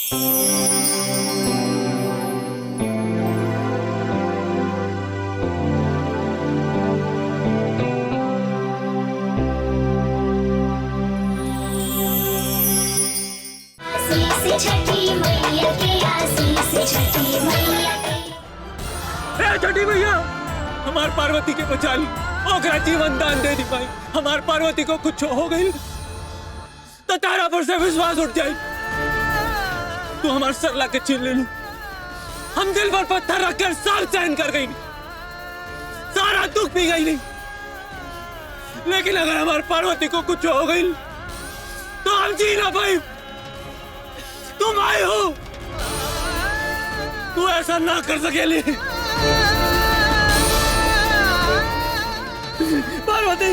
छठी मैया हमार पार्वती के बचा ली, ओकरा जीवन दान दे दी भाई। हमार पार्वती को कुछ हो गई तो तारा पर से विश्वास उठ जाए। तू हमार सर ला के छीन ले लू, हम दिल पर पत्थर रखकर साल सहन कर गई, सारा दुख पी गई नहीं। लेकिन अगर हमार पार्वती को कुछ हो गई तो हम जी ना पाए। तुम आए हो, तू ऐसा ना कर सकेली पार्वती।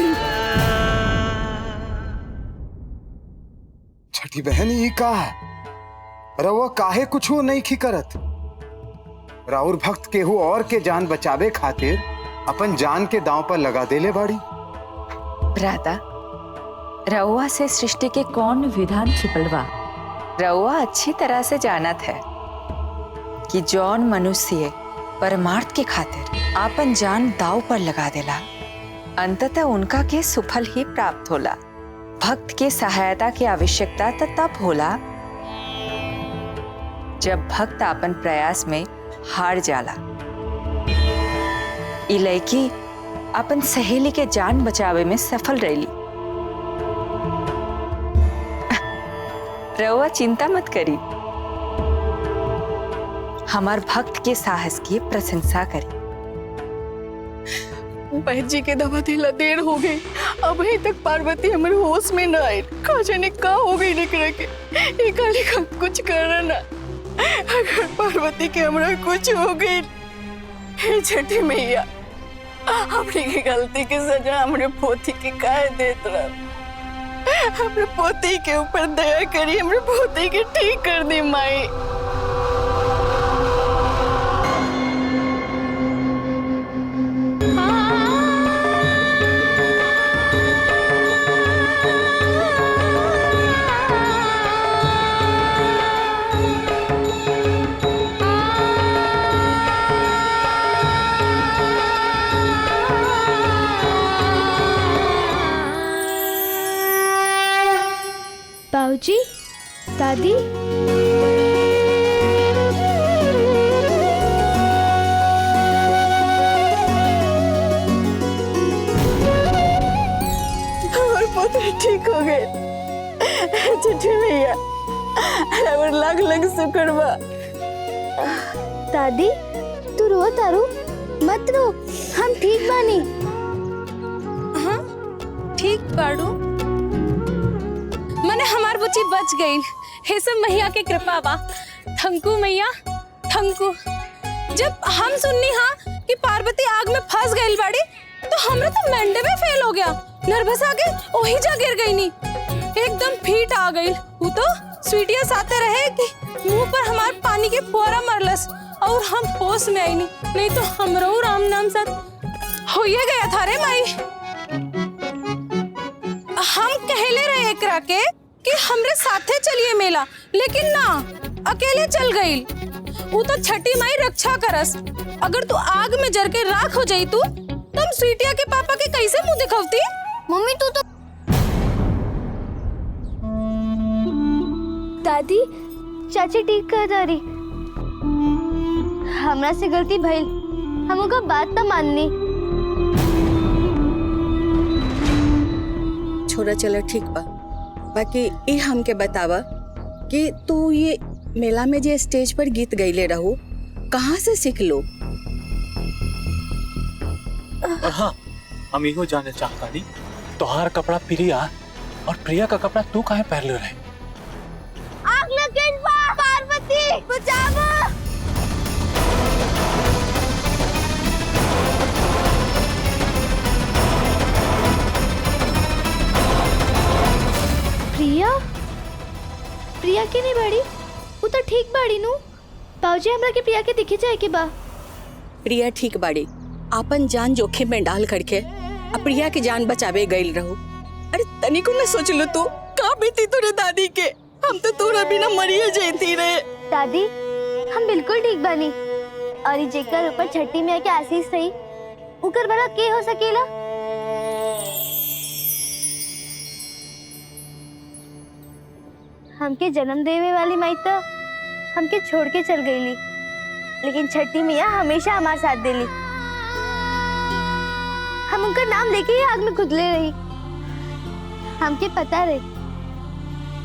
छठी बहन ये का है, रवा काहे कुछ हो नहीं की करत। राउर भक्त केहू और के जान बचावे खातिर अपन जान के दांव पर लगा देले बाड़ी। भ्राता, रउआ से सृष्टि के कौन विधान छिपल बा। रउआ अच्छी तरह से जानत है कि जौन मनुष्य परमार्थ के खातिर आपन जान दाव पर लगा देला, अंततः उनका के सुफल ही प्राप्त होला। भक्त के सहायता की आवश्यकता तब होला जब भक्त अपन प्रयास में हार जाला। ई लड़की अपन सहेली के जान बचावे में सफल रही। रउआ चिंता मत करी, हमार भक्त के साहस की प्रशंसा करी। बहन जी के दवा दिला देर हो गई, अभी तक पार्वती हमारे होश में न आई। काजने का हो गई निकल के एकाली का कुछ करना। अगर पार्वती के हमरा कुछ हो गई, हे छठी मैया अपनी की गलती की सजा हमरे पोती के काहे देत रह। हमरे पोती के ऊपर दया करी, हमरे पोती के ठीक कर दी माई। बाबूजी, दादी, हमारे पोते ठीक हो गए। छठी मैया और लाख लाख शुक्र बा। दादी तू रो तारू मत रो, हम ठीक बानी। हाँ ठीक बाड़ू, मने हमार बुच्ची बच गई। हे सब मैया के कृपा बा। थंकू मैया थंकू। जब हम सुननी हाँ कि पार्वती आग में फंस गई बाड़ी तो हमरा तो मंडे में फेल हो गया। नर्वस आगे वही जा गिर गई नी, एकदम फीट आ गई। वो तो स्वीटिया साथे रहे कि मुंह पर हमार पानी के फुहारा मरलस और हम होश में आई नहीं तो हमरो राम नाम साथ हो ये गया था रे माई। हम कहले रहे एकरा के कि हमरे साथे चलिए मेला, लेकिन ना अकेले चल गई। वो तो छठी माई रक्षा करस। अगर तू आग में जर के राख हो जाई तू तो हम स्वीटिया के पापा के कैसे मुंह दिखावती। मम्मी तू तो दादी चाची ठीक कर दारी, हमरा से गलती भइल, हम ओका बात ना माननी। छोरा चला ठीक बा, बाकी ये हमके बतावा कि तू ये मेला में जे स्टेज पर गीत गईले रहू कहाँ से सीख लो। और हाँ हम इहो जाने चाहता नहीं तोहार कपड़ा प्रिया और प्रिया का कपड़ा तू काहे पहन ले रहे। आग लगे पार्वती बचाओ। प्रिया प्रिया के नहीं बाड़ी, वो तो ठीक बाड़ी नू। बाबूजी हमरा के प्रिया के दिखे जाए के बा। प्रिया ठीक बाड़ी, आपन जान जोखिम में डाल करके प्रिया की जान बचावे गई रहो। अरे तनिको न सोच लो तू का बीती तोरे दादी के। हम तो तोरा बिना मरिए जैती रहे। दादी हम बिल्कुल ठीक बानी और ई जेकर ऊपर छठी मैया के आशीष रही उकर भला के हो सकेला। हमके जन्म देवे वाली माई तो हमके छोड़ के चल गईली, लेकिन छठी मैया हमेशा हमारे साथ देली। हम उनका नाम लेके ही आग में खुदले रही। हमके पता रही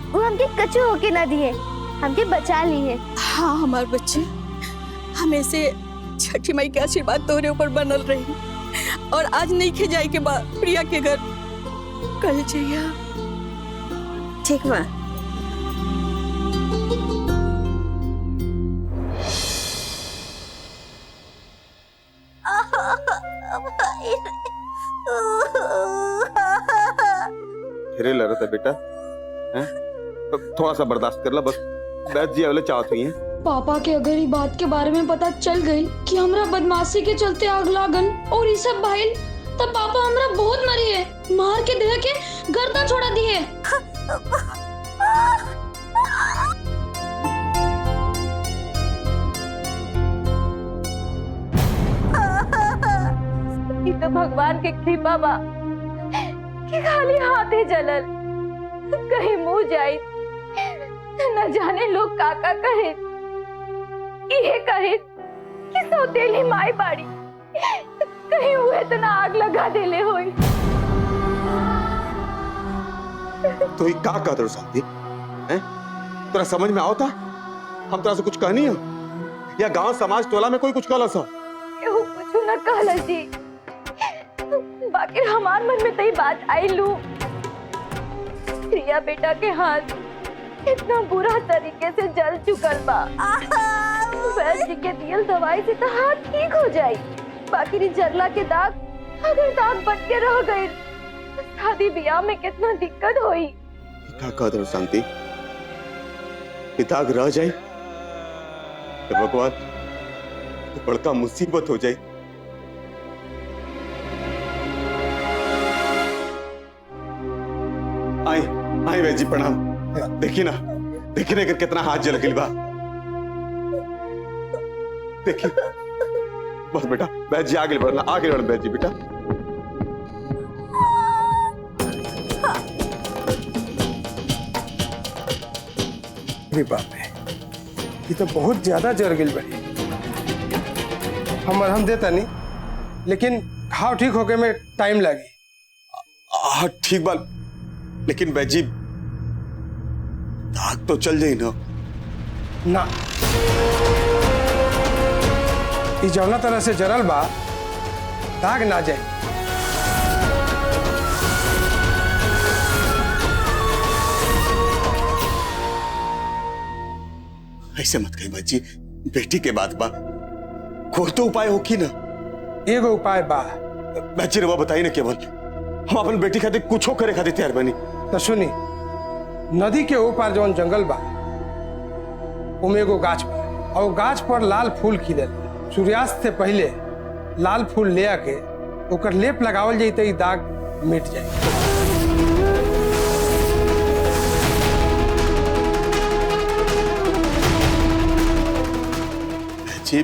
वो हमके कचू होके ना दिए, हमके बचा ली है। हाँ हमारे बच्चे, हमेशा छठी माई के आशीर्वाद तोरे ऊपर बनल रही। और आज नहीं खे जाए के बाद प्रिया के घर कल जइया। ठीक बा। फिर लग रहा था बेटा, हैं? थोड़ा सा बर्दाश्त कर ला बस। बैठ जी अगले चाहत हुई हैं। पापा के अगर ये बात के बारे में पता चल गई कि हमरा बदमाशी के चलते आग लागन और ये सब भाईल, तब पापा हमरा बहुत मरी है, मार के देह के गर्दन छोड़ा दी है। ये तो भगवान के कृपा बा कि खाली हाथे जलल, कहीं मुंह जाई न जाने लोग काका कहे, ये कहे कि सौतेली माई बाड़ी, कहीं वो इतना आग लगा देले होई। तो ये का कर शांति, हैं? तेरा समझ में आओ था? हम तेरा से कुछ कहनी है या गांव समाज टोला में कोई कुछ कहला सा? केहू कुछ न कहला जी, बाकी हमार मन में तई बात आई लू। प्रिया बेटा के हाथ इतना बुरा तरीके से जल चुकल बा, वैद्य जी के दियल दवाई से तो हाथ ठीक हो जाई, बाकी जरला के दाग अगर दाग बन के रह गए तो शादी ब्याह में कितना दिक्कत होई। क्या कहते शांति, ये दाग रह जाए तो भगवान तो बड़का मुसीबत हो जाए। आई आई वैजी प्रणाम। देखी ना कितना हाथ जल गई बा। देखिए बस बेटा, बैठ जी आगे बढ़ना, आगे बढ़ना बैठ जी बेटा। अरे बाप रे, ये तो बहुत ज्यादा जर गई बड़ी। हम मरहम देता नहीं, लेकिन घाव ठीक होके में टाइम लगी। हाँ ठीक बात, लेकिन बैजी दाग तो चल जाए ना। ना, ये जौना तरह से जरल बा दाग ना जाए। ऐसे मत कही बाजी, बेटी के बात बा, कोई तो उपाय हो की ना। एगो उपाय बा। बाजी रवा बताई ना, केवल हम अपन बेटी खातिर कुछो करे खातिर तैयार बनी। तो सुनी, नदी के ऊपर जौन जंगल बा उमे एगो गाछ बा, और गाछ पर लाल फूल खिलल। सूर्यास्त से पहले लाल फूल ले आके ओकर लेप लगावल जाई तो दाग मिट जाए। जी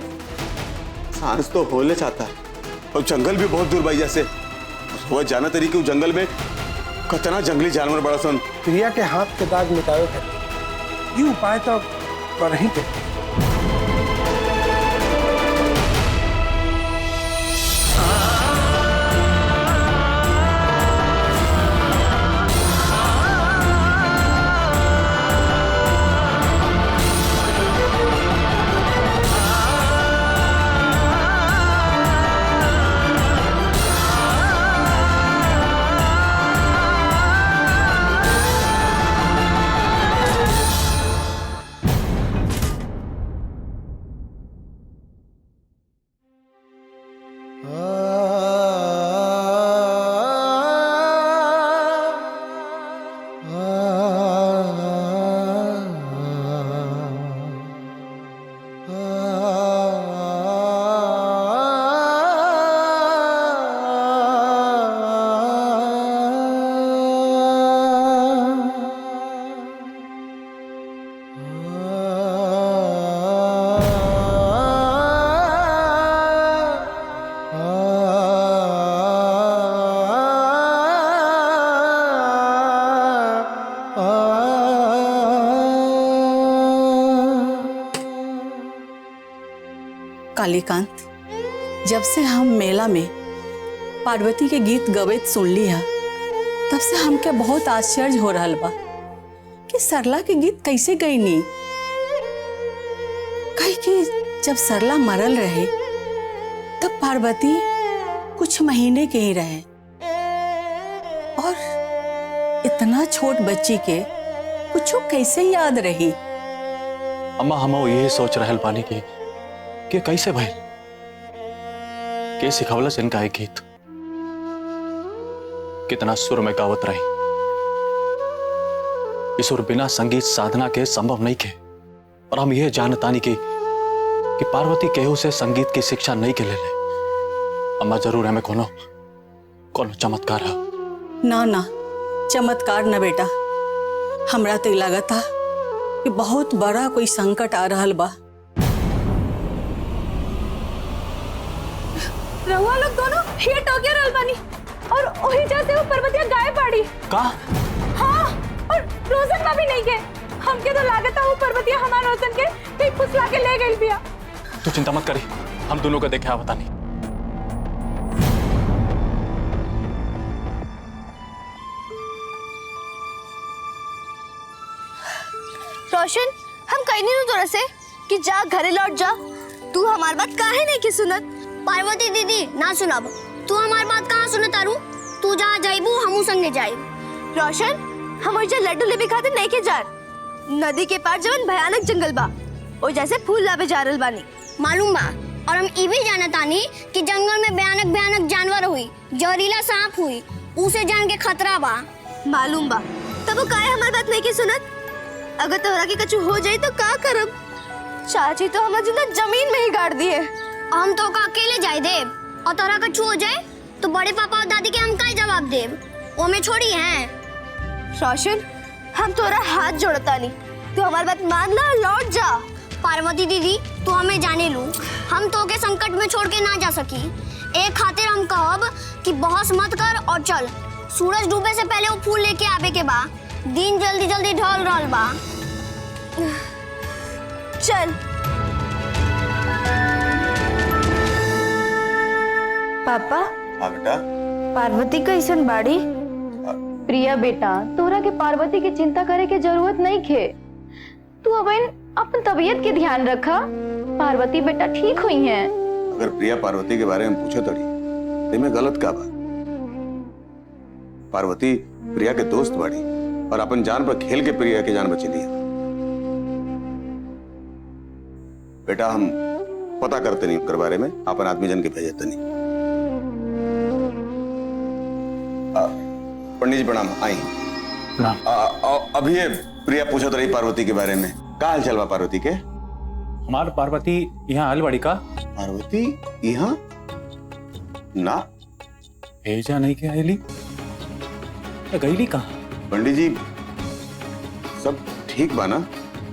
सांस तो होले चाहता है, और जंगल भी बहुत दूर भाई, जैसे वो जाना तरी कि जंगल में कितना जंगली जानवर बड़ा सन। प्रिया के हाथ के दाग मिटावे खातिर ये उपाय तो कर ही के। कालीकांत, जब से हम मेला में पार्वती के गीत गवैत सुन लिया तब से हमके बहुत आश्चर्य हो रहा बा कि सरला के गीत कैसे गई नी। कहीं कि जब सरला मरल रहे तब पार्वती कुछ महीने के ही रहे और इतना छोट बच्ची के कुछ कैसे याद रही। अम्मा हम यही सोच रहल पानी की कि कैसे भाई के सिखवलस इनका एक गीत कितना सुर में गावत रही। इस सुर बिना संगीत साधना के संभव नहीं के और हम यह जानता नहीं कि पार्वती केहू से संगीत की शिक्षा नहीं के ले अम्मा जरूर हमें कोनो चमत्कार है। ना ना चमत्कार न बेटा, हमरा तो लगता कि बहुत बड़ा कोई संकट आ रहा बा। रहुआ लोग दोनों हिट हो गया रलबानी और वही जैसे वो पर्वतिया गायब पड़ी। का? हाँ, और रोशन का भी नहीं गए। हमके तो लागत है वो पर्वतिया हमारे रोशन के कहीं फुसला के ले गई बिया। तू चिंता मत करी, हम दोनों को देखे बता नहीं। रोशन, हम कहीं नहीं तोरा से कि जा घरे लौट जा। तू हमारी बात काहे नहीं की सुनत? पार्वती दीदी ना सुनाब, तू हमारी बात कहाँ सुनत आरू? तू जहाँ जाइबू हमू संगे जाइब। रोशन, हम और लड्डू लेबे खातिर नहीं के जा। नदी के पार जवन भयानक जंगल बा, ओ जैसे फूल लाबे जा रहल बानी। मालूम बा, और हम ई भी जानतानी कि जंगल में भयानक भयानक जानवर हुई, जहरीला सांप हुई, उसे जान के खतरा बा। मालूम बा, तब वो काहे हमारी बात नहीं की सुनत? अगर तोरा के कछु हो जाए तो का करब? चाची तो हमार जिंदा जमीन में ही गाड़ दिए। हम तो का अकेले जाए देव, और तोरा कछु हो जाए तो बड़े पापा और दादी के हम का जवाब देव? वो में छोड़ी हैं। रोशन, हम तोरा हाथ जोड़ता नहीं, तू हमारी बात मान ला और लौट जा। पार्वती दीदी, तू हमें जाने लू, हम तो के संकट में छोड़ के ना जा सकी। एक खातिर हम कहब कि बहस मत कर और चल। सूरज डूबे से पहले वो फूल लेके आवे के बा। दिन जल्दी जल्दी ढल रहल बा। चल। पापा, हाँ बेटा। पार्वती कैसन बाड़ी? प्रिया बेटा, तोरा के पार्वती की चिंता करे के जरूरत नहीं खे। तू अपन तबीयत के ध्यान रखा। पार्वती बेटा ठीक हुई हैं। अगर प्रिया पार्वती के बारे में पूछे तड़ी ते में गलत का बा? पार्वती प्रिया के दोस्त बाड़ी और अपन जान पर खेल के प्रिया के जान बची लिया। बेटा हम पता करते नहीं उनके बारे में, अपन आदमी जन के भेजते नहीं। पंडित जी प्रणाम। आई अभी ये प्रिया पूछत रही पार्वती के बारे में, का हाल चाल बा पार्वती के? हमार पार्वती यहाँ आल बड़ी का? पार्वती यहाँ ना भेजा नहीं के आईली, गईली कहाँ? पंडित जी सब ठीक बा ना?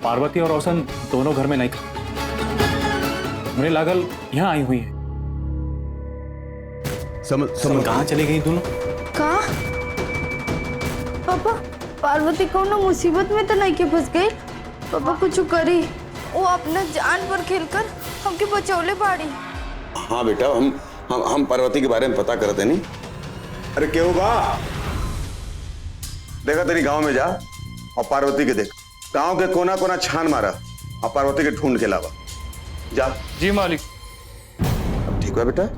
पार्वती और रोशन दोनों घर में नहीं था, मुझे लागल यहाँ आई हुई है। समझ कहाँ चली गई दोनों? का? पापा, पार्वती कौनो मुसीबत में तो नहीं के फंस गई? पापा कुछ करी, वो अपना जान पर खेलकर हमके बचौले बाड़ी। हाँ बेटा, हम पार्वती के बारे में पता करते नहीं। अरे क्या होगा, देखा तेरी गांव में जा और पार्वती के देख, गांव के कोना कोना छान मारा और पार्वती के ढूंढ के लावा। जा। जी मालिक। अब ठीक है बेटा।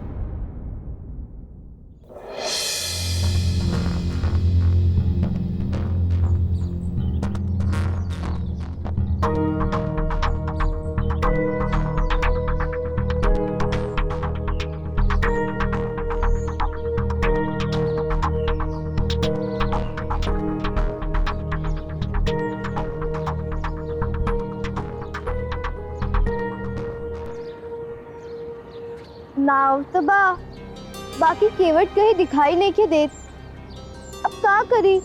नाव तो बा, बाकी केवट कहीं दिखाई नहीं के देत। अब का करी?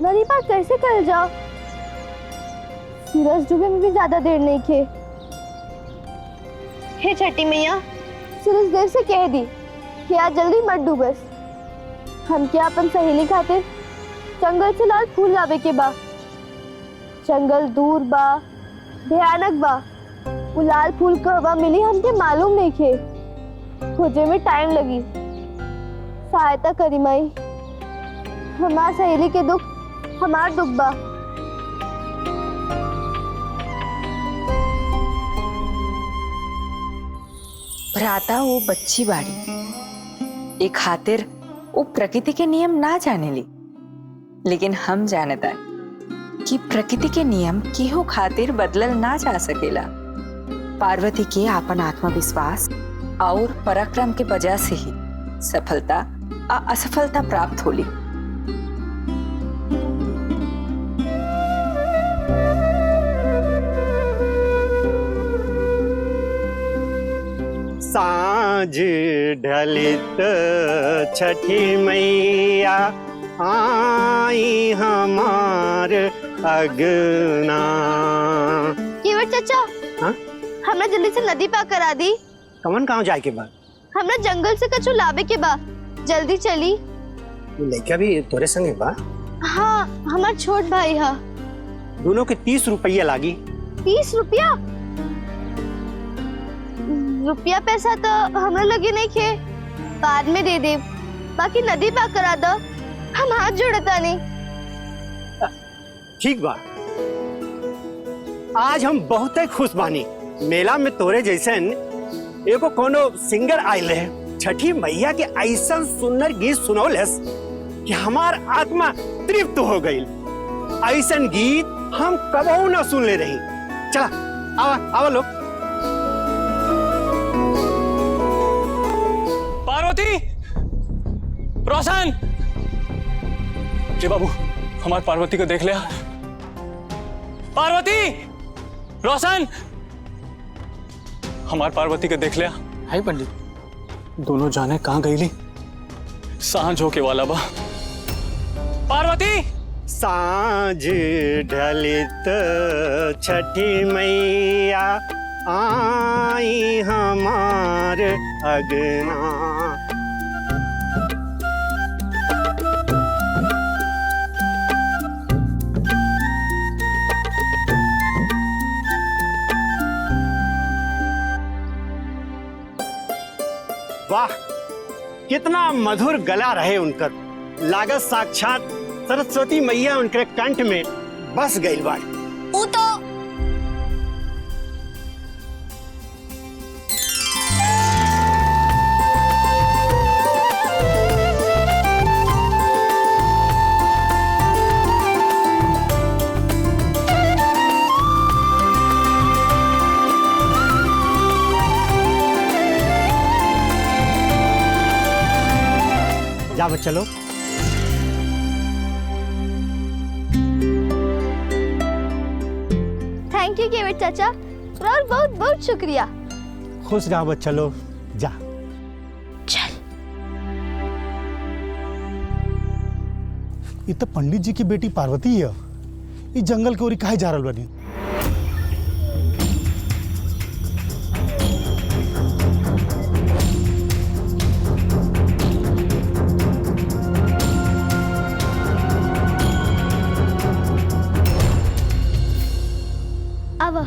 नदी पार कैसे कर जाओ? सूरज डूबे में भी ज्यादा देर नहीं खे। हे छठी मैया, सूरज देव से कह दी कि आज जल्दी मत डूबस। हम क्या अपन सहेली खातिर जंगल से लाल फूल लावे के बा। जंगल दूर बा, भयानक बा, वो लाल फूल कहवा मिली हमके मालूम नहीं खे। खोजे में टाइम लगी। सहायता करी माई। हमार सहेली के दुख हमार दुख बा। भ्राता वो बच्ची बाड़ी एक खातिर वो प्रकृति के नियम ना जाने ली, लेकिन हम जानता कि प्रकृति के नियम केहू खातिर बदलल ना जा सकेला। पार्वती के आपन आत्मविश्वास और पराक्रम के वजह से ही सफलता आ असफलता प्राप्त होली। सांझ ढलित छठी मैया आई हमार अगना। केवट चाचा, हाँ? हमरा जल्दी से नदी पार करा दी। कमन कहाँ जाए के बाद? हमरा जंगल से कछु लावे के बा, जल्दी चली। लड़का भी तोरे संगे बा? हाँ, हमार छोट भाई है। दोनों के 30 रुपया लागी। 30 रुपया? रुपया पैसा तो हमरा लगे नहीं खे, बाद में दे दे। बाकी नदी पार करा दो, हम हाथ जोड़ता नहीं। ठीक बा, आज हम बहुत खुश बानी। मेला में तोरे जैसन एगो कोनो सिंगर आयल है, छठी मैया के ऐसा सुंदर गीत सुनौलस कि हमार आत्मा तृप्त हो गई। ऐसा गीत हम कबहू ना सुन ले रही। चला आवा आवा लोग। पार्वती, रोशन, जी बाबू, हमारे पार्वती को देख लिया। पार्वती, रोशन, हमार पार्वती को देख लिया। हाय पंडित, दोनों जाने कहाँ गईली? सांझ होके वाला बा। पार्वती, सांझ ढलित छठी मैया आई हमार अगना। वाह, कितना मधुर गला रहे उनकर। लागत साक्षात सरस्वती मैया उनके कंठ में बस गई बाड़ी। ऊ तो जा बच्चा लोग। थैंक यू केवट चाचा, और बहुत बहुत शुक्रिया। खुश रहा बच्चा लोग, जा। चल। ये तो पंडित जी की बेटी पार्वती है। ये जंगल के ओरी काहे जा रहल बनी? आवा।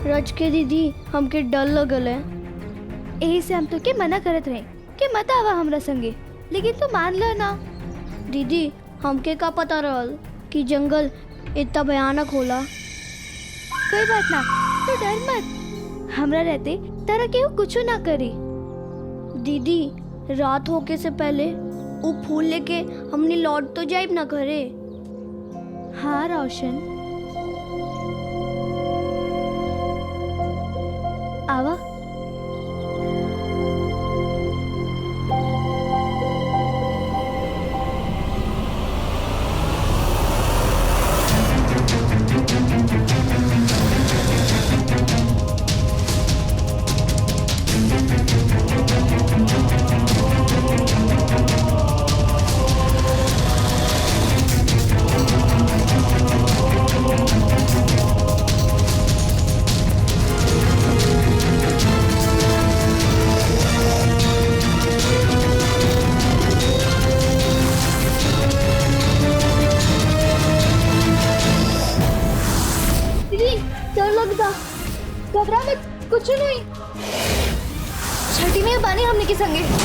रज के दीदी हमके डर लगल है, यही से हम तो के मना करत रहे कि मत आवा हमरा संगे, लेकिन तू मान लो ना। दीदी हमके का पता रहल कि जंगल इतना भयानक होला। कोई बात ना, तू डर मत, हमरा रहते तारा केहू कुछ ना करी। दीदी रात होके से पहले वो फूल लेके हमने लौट तो जाइब ना घरे। हाँ रोशन, आवा। संगे